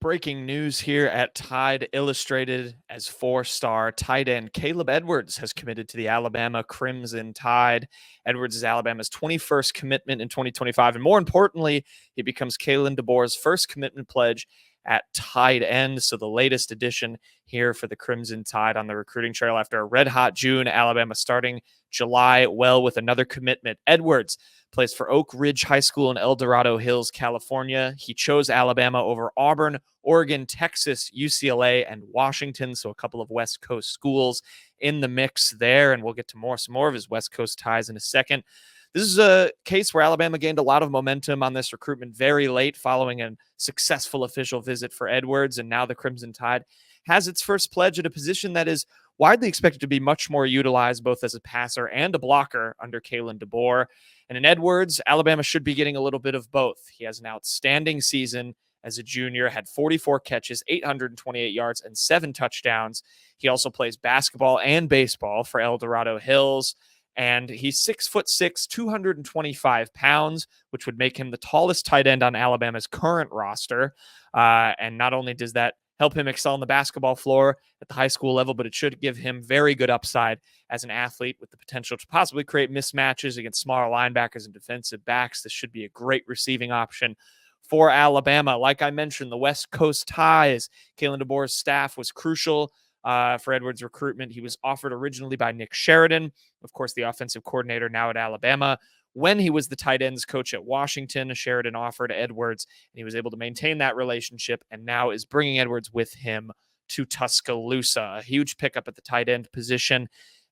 breaking news here at Tide Illustrated as four-star tight end Kaleb Edwards has committed to the Alabama Crimson Tide. Edwards is Alabama's 21st commitment in 2025, and more importantly, he becomes Kalen DeBoer's first commitment pledge at tight end. So the latest addition here for the Crimson Tide on the recruiting trail after a red-hot June. Alabama starting July well with another commitment. Edwards plays for Oak Ridge High School in El Dorado Hills, California. He chose Alabama over Auburn, Oregon, Texas, UCLA, and Washington. So a couple of West Coast schools in the mix there. And we'll get to some more of his West Coast ties in a second. This is a case where Alabama gained a lot of momentum on this recruitment very late following a successful official visit for Edwards. And now the Crimson Tide has its first pledge at a position that is widely expected to be much more utilized both as a passer and a blocker under Kalen DeBoer. And in Edwards, Alabama should be getting a little bit of both. He has an outstanding season as a junior, had 44 catches, 828 yards, and 7 touchdowns. He also plays basketball and baseball for El Dorado Hills. And he's 6'6", 225 pounds, which would make him the tallest tight end on Alabama's current roster. And not only does that help him excel on the basketball floor at the high school level, but it should give him very good upside as an athlete with the potential to possibly create mismatches against smaller linebackers and defensive backs. This should be a great receiving option for Alabama. Like I mentioned, the West Coast ties. Kalen DeBoer's staff was crucial for Edwards' recruitment. He was offered originally by Nick Sheridan, of course, the offensive coordinator now at Alabama. When he was the tight ends coach at Washington, Sheridan offered Edwards, and he was able to maintain that relationship, and now is bringing Edwards with him to Tuscaloosa. A huge pickup at the tight end position.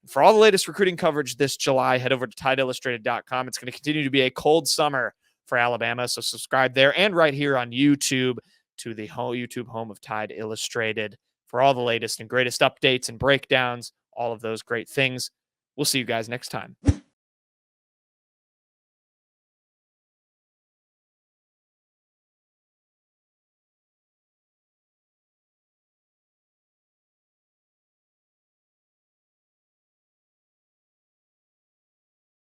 For all the latest recruiting coverage this July, head over to TideIllustrated.com. It's going to continue to be a cold summer for Alabama, so subscribe there and right here on YouTube to the whole YouTube home of Tide Illustrated for all the latest and greatest updates and breakdowns, all of those great things. We'll see you guys next time.